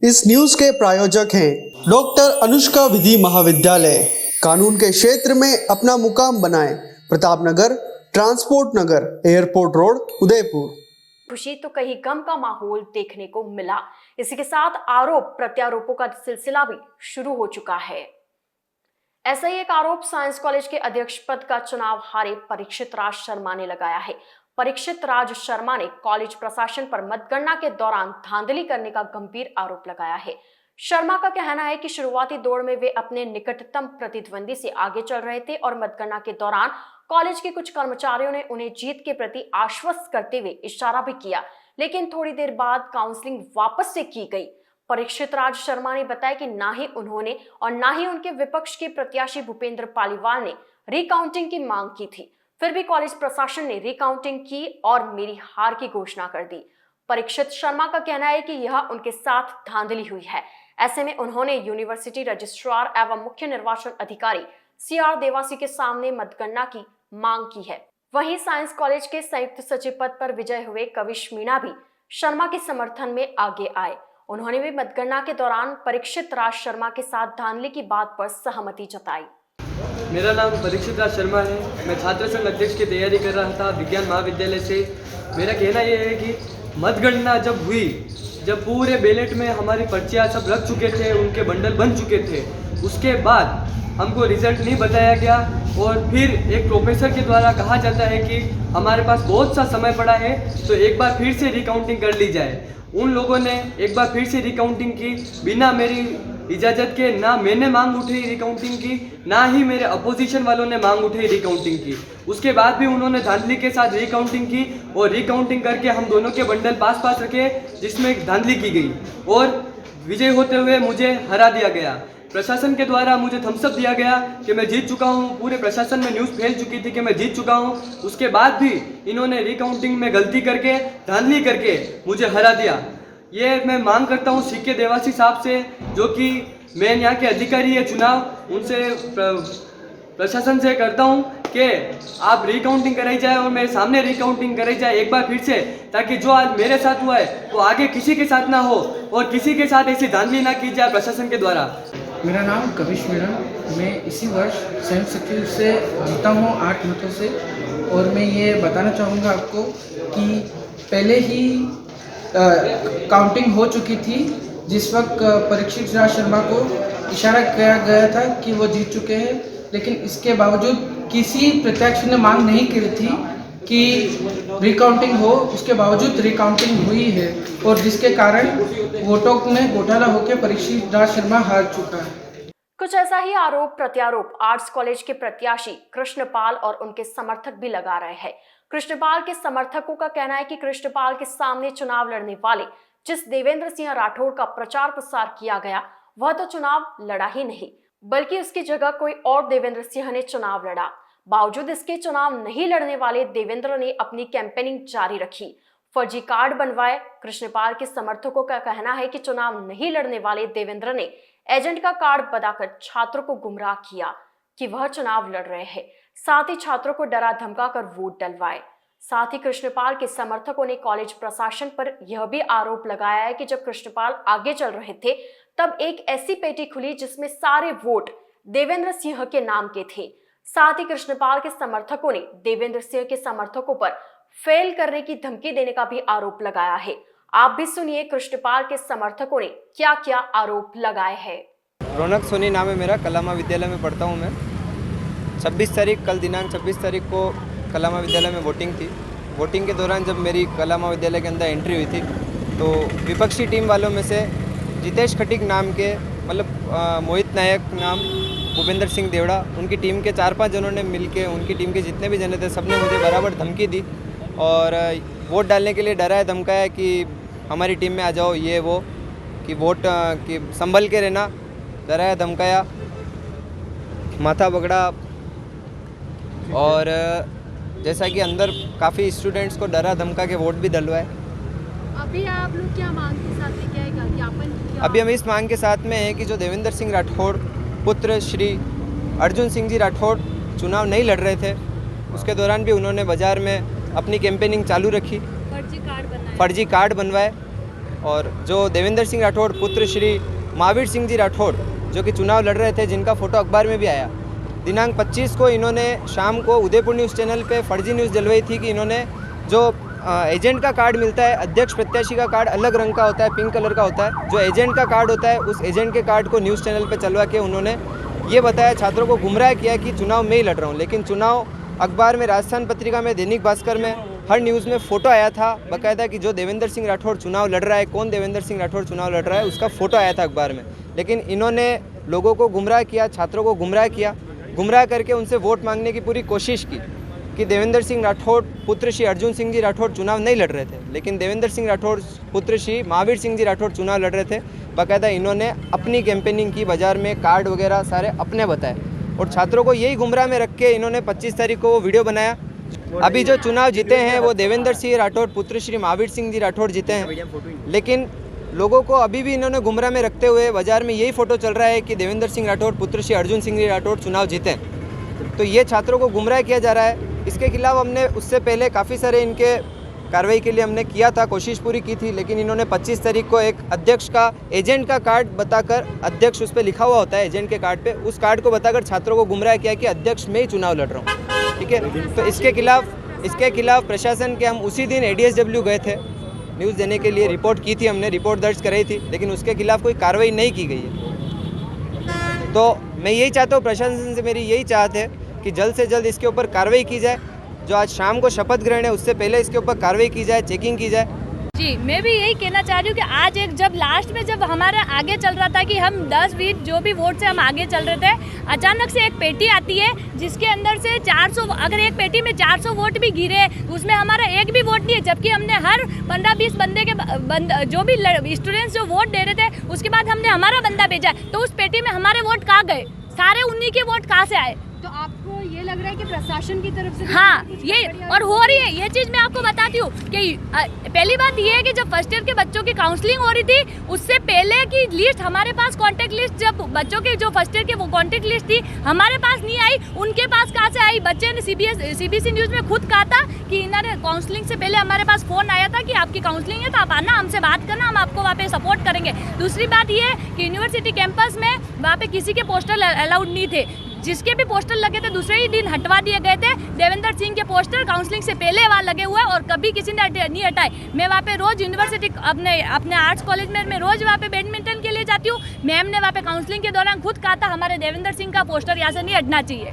इस न्यूज के प्रायोजक हैं डॉक्टर अनुष्का विधि महाविद्यालय। कानून के क्षेत्र में अपना मुकाम बनाएं। प्रताप नगर, ट्रांसपोर्ट नगर, एयरपोर्ट रोड, उदयपुर। खुशी तो कहीं गम का माहौल देखने को मिला। इसी के साथ आरोप प्रत्यारोपों का सिलसिला भी शुरू हो चुका है। ऐसा ही एक आरोप साइंस कॉलेज के अध्यक्ष पद का चुनाव हारे परीक्षित राज शर्मा ने लगाया है। परीक्षित राज शर्मा ने कॉलेज प्रशासन पर मतगणना के दौरान धांधली करने का गंभीर आरोप लगाया है। शर्मा का कहना है कि शुरुआती दौर में वे अपने निकटतम प्रतिद्वंदी से आगे चल रहे थे और मतगणना के दौरान कॉलेज के कुछ कर्मचारियों ने उन्हें जीत के प्रति आश्वस्त करते हुए इशारा भी किया, लेकिन थोड़ी देर बाद काउंसलिंग वापस से की गई। परीक्षित राज शर्मा ने बताया कि ना ही उन्होंने और ना ही उनके विपक्ष के प्रत्याशी भूपेंद्र पालीवाल ने रिकाउंटिंग की मांग की थी। फिर भी कॉलेज प्रशासन ने रिकाउंटिंग की और मेरी हार की घोषणा कर दी। परीक्षित शर्मा का कहना है कि यह उनके साथ धांधली हुई है। ऐसे में उन्होंने यूनिवर्सिटी रजिस्ट्रार एवं मुख्य निर्वाचन अधिकारी CR देवासी के सामने मतगणना की मांग की है। वहीं साइंस कॉलेज के संयुक्त सचिव पद पर विजय हुए कविश मीणा भी शर्मा के समर्थन में आगे आए। उन्होंने भी मतगणना के दौरान परीक्षित राज शर्मा के साथ धांधली की बात पर सहमति जताई। मेरा नाम परीक्षित राज शर्मा है। मैं छात्र संघ अध्यक्ष की तैयारी कर रहा था विज्ञान महाविद्यालय से। मेरा कहना यह है कि मतगणना जब हुई, जब पूरे बैलेट में हमारी पर्चियाँ सब रख चुके थे, उनके बंडल बन चुके थे, उसके बाद हमको रिजल्ट नहीं बताया गया और फिर एक प्रोफेसर के द्वारा कहा जाता है कि हमारे पास बहुत सा समय पड़ा है तो एक बार फिर से रिकाउंटिंग कर ली जाए। उन लोगों ने एक बार फिर से रिकाउंटिंग की बिना मेरी इजाज़त के। ना मैंने मांग उठाई रिकाउंटिंग की, ना ही मेरे अपोजिशन वालों ने मांग उठाई रिकाउंटिंग की। उसके बाद भी उन्होंने धांधली के साथ रिकाउंटिंग की और रिकाउंटिंग करके हम दोनों के बंडल पास पास रखे, जिसमें धांधली की गई और विजय होते हुए मुझे हरा दिया गया। प्रशासन के द्वारा मुझे थम्सअप दिया गया कि मैं जीत चुका हूँ। पूरे प्रशासन में न्यूज़ फैल चुकी थी कि मैं जीत चुका हूँ। उसके बाद भी इन्होंने रिकाउंटिंग में गलती करके, धांधली करके मुझे हरा दिया। ये मैं मांग करता हूँ CK देवासी साहब से, जो कि मैं यहाँ के अधिकारी है चुनाव, उनसे प्रशासन से करता हूँ कि आप रिकाउंटिंग कराई जाए और मेरे सामने रिकाउंटिंग कराई जाए एक बार फिर से, ताकि जो आज मेरे साथ हुआ है वो आगे किसी के साथ ना हो और किसी के साथ ऐसी धांधली ना की जाए प्रशासन के द्वारा। मेरा नाम कविश मीणा, मैं इसी वर्ष संयुक्त सचिव से जीता हूँ 8 मतों से। और मैं ये बताना चाहूँगा आपको कि पहले ही काउंटिंग हो चुकी थी, जिस वक्त परीक्षित राज शर्मा को इशारा किया गया था कि वो जीत चुके हैं, लेकिन इसके बावजूद किसी प्रत्याशी ने मांग नहीं की थी कि रिकाउंटिंग हो। उसके बावजूद रिकाउंटिंग हुई है और जिसके कारण वोटों में घोटाला होकर परीक्षित राज शर्मा हार चुका है। कुछ ऐसा ही आरोप प्रत्यारोप आर्ट्स कॉलेज के प्रत्याशी कृष्णपाल और उनके समर्थक भी लगा रहे हैं। कृष्णपाल के समर्थकों का कहना है कि कृष्णपाल के सामने चुनाव लड़ने वाले जिस देवेंद्र सिंह राठौड़ का प्रचार प्रसार किया गया, वह तो चुनाव लड़ा ही नहीं, बल्कि उसकी जगह कोई और देवेंद्र सिंह ने चुनाव लड़ा। बावजूद इसके चुनाव नहीं लड़ने वाले देवेंद्र ने अपनी कैंपेनिंग जारी रखी, फर्जी कार्ड बनवाए। कृष्णपाल के समर्थकों का कहना है कि चुनाव नहीं लड़ने वाले देवेंद्र ने एजेंट का कार्ड बताकर छात्रों को गुमराह किया कि वह चुनाव लड़ रहे हैं, साथ ही छात्रों को डरा धमका कर वोट डलवाए। साथ ही कृष्णपाल के समर्थकों ने कॉलेज प्रशासन पर यह भी आरोप लगाया है कि जब कृष्णपाल आगे चल रहे थे तब एक ऐसी पेटी खुली जिसमें सारे वोट देवेंद्र सिंह के नाम के थे। साथ ही कृष्णपाल के समर्थकों ने देवेंद्र सिंह के समर्थकों पर फेल करने की धमकी देने का भी आरोप लगाया है। आप भी सुनिए कृष्णपाल के समर्थकों ने क्या क्या आरोप लगाए हैं। रौनक सोनी नाम है मेरा, कला महाविद्यालय में पढ़ता हूँ मैं। 26 तारीख, कल दिनांक 26 तारीख को कला महाविद्यालय में वोटिंग थी। वोटिंग के दौरान जब मेरी कला महाविद्यालय के अंदर एंट्री हुई थी तो विपक्षी टीम वालों में से जितेश खटीक नाम के, मतलब मोहित नायक नाम, भूपेंद्र सिंह देवड़ा, उनकी टीम के 4-5 जनों ने मिलके, उनकी टीम के जितने भी जने थे सबने मुझे बराबर धमकी दी और वोट डालने के लिए डराया धमकाया कि हमारी टीम में आ जाओ, ये वो, कि वोट कि संभल के रहना, डराया धमकाया, माथा पकड़ा। और जैसा कि अंदर काफ़ी स्टूडेंट्स को डरा धमका के वोट भी डलवाए। अभी आप लोग क्या मांग के साथ लेके आएगा ज्ञापन? अभी हम इस मांग के साथ में हैं कि जो देवेंद्र सिंह राठौड़ पुत्र श्री अर्जुन सिंह जी राठौड़ चुनाव नहीं लड़ रहे थे, उसके दौरान भी उन्होंने बाज़ार में अपनी कैंपेनिंग चालू रखी, फर्जी कार्ड बनवाए और जो देवेंद्र सिंह राठौड़ पुत्र श्री महावीर सिंह जी राठौड़ जो कि चुनाव लड़ रहे थे, जिनका फ़ोटो अखबार में भी आया, दिनांक 25 को इन्होंने शाम को उदयपुर न्यूज़ चैनल पे फर्जी न्यूज़ जलवाई थी कि इन्होंने जो एजेंट का कार्ड मिलता है, अध्यक्ष प्रत्याशी का कार्ड अलग रंग का होता है, पिंक कलर का होता है, जो एजेंट का कार्ड होता है उस एजेंट के कार्ड को न्यूज़ चैनल पे चलवा के उन्होंने ये बताया, छात्रों को गुमराह किया कि चुनाव में ही लड़ रहा हूँ। लेकिन चुनाव अखबार में, राजस्थान पत्रिका में, दैनिक भास्कर में, हर न्यूज़ में फ़ोटो आया था बाकायदा कि जो देवेंद्र सिंह राठौड़ चुनाव लड़ रहा है, कौन देवेंद्र सिंह राठौड़ चुनाव लड़ रहा है, उसका फ़ोटो आया था अखबार में। लेकिन इन्होंने लोगों को गुमराह किया, छात्रों को गुमराह किया, गुमराह करके उनसे वोट मांगने की पूरी कोशिश की कि देवेंद्र सिंह राठौड़ पुत्र श्री अर्जुन सिंह जी राठौड़ चुनाव नहीं लड़ रहे थे, लेकिन देवेंद्र सिंह राठौड़ पुत्र श्री महावीर सिंह जी राठौड़ चुनाव लड़ रहे थे। बाकायदा इन्होंने अपनी कैंपेनिंग की, बाज़ार में कार्ड वगैरह सारे अपने बताए और छात्रों को यही गुमराह में रख के इन्होंने 25 तारीख को वो वीडियो बनाया। अभी जो चुनाव जीते हैं वो देवेंद्र सिंह राठौड़ पुत्र श्री महावीर सिंह जी राठौड़ जीते हैं, लेकिन लोगों को अभी भी इन्होंने गुमराह में रखते हुए बाज़ार में यही फ़ोटो चल रहा है कि देवेंद्र सिंह राठौड़ पुत्र श्री अर्जुन सिंह जी राठौड़ चुनाव जीते हैं। तो ये छात्रों को गुमराह किया जा रहा है। इसके खिलाफ हमने उससे पहले काफ़ी सारे इनके कार्रवाई के लिए हमने किया था, कोशिश पूरी की थी, लेकिन इन्होंने 25 तारीख को एक अध्यक्ष का एजेंट का कार्ड बताकर, अध्यक्ष उस पर लिखा हुआ होता है एजेंट के कार्ड पे, उस कार्ड को बताकर छात्रों को गुमराह किया कि अध्यक्ष में ही चुनाव लड़ रहा हूँ। ठीक है, तो इसके खिलाफ प्रशासन के हम उसी दिन ADSW गए थे न्यूज़ देने के लिए, रिपोर्ट की थी हमने, रिपोर्ट दर्ज कराई थी, लेकिन उसके खिलाफ कोई कार्रवाई नहीं की गई है। तो मैं यही चाहता हूँ, प्रशासन से मेरी यही चाहत है कि जल्द से जल्द इसके ऊपर कार्रवाई की जाए। जो आज शाम को शपथ ग्रहण है उससे पहले इसके ऊपर कार्रवाई की जाए, चेकिंग की जाए। जी, मैं भी यही कहना चाह रही हूँ कि आज एक जब लास्ट में जब हमारा आगे चल रहा था कि हम 10-20 जो भी वोट से हम आगे चल रहे थे, अचानक से एक पेटी आती है जिसके अंदर से 400, अगर एक पेटी में 400 वोट भी गिरे उसमें हमारा एक भी वोट नहीं है, जबकि हमने हर 15-20 बंदे के जो भी स्टूडेंट्स जो वोट दे रहे थे उसके बाद हमने हमारा बंदा भेजा, तो उस पेटी में हमारे वोट कहाँ गए? सारे उन्हीं के वोट कहाँ से आए? तो आपको ये लग रहा है कि प्रशासन की तरफ से हाँ, ये और हो रही है ये चीज़। मैं आपको बताती हूँ कि पहली बात ये है कि जब फर्स्ट ईयर के बच्चों की काउंसलिंग हो रही थी उससे पहले की लिस्ट हमारे पास, कॉन्टेक्ट लिस्ट, जब बच्चों के जो फर्स्ट ईयर के वो कॉन्टेक्ट लिस्ट थी हमारे पास नहीं आई, उनके पास कहाँ से आई? बच्चे ने CBSE न्यूज़ में खुद कहा था कि इन्होंने काउंसलिंग से पहले हमारे पास फ़ोन आया था कि आपकी काउंसलिंग है तो आप आना, हमसे बात करना, हम आपको वहाँ पे सपोर्ट करेंगे। दूसरी बात ये है कि यूनिवर्सिटी कैंपस में वहाँ पे किसी के पोस्टर अलाउड नहीं थे, जिसके भी पोस्टर लगे थे दूसरे ही दिन हटवा दिए गए थे। देवेंद्र सिंह के पोस्टर काउंसलिंग से पहले वहाँ लगे हुए और कभी किसी ने नहीं हटाए। मैं वहाँ पे रोज़ यूनिवर्सिटी अपने आर्ट्स कॉलेज में मैं रोज़ वहाँ पे बैडमिंटन के लिए जाती हूँ। मैम ने वहाँ पे काउंसलिंग के दौरान खुद कहा था हमारे देवेंद्र सिंह का पोस्टर यहाँ से नहीं हटना चाहिए।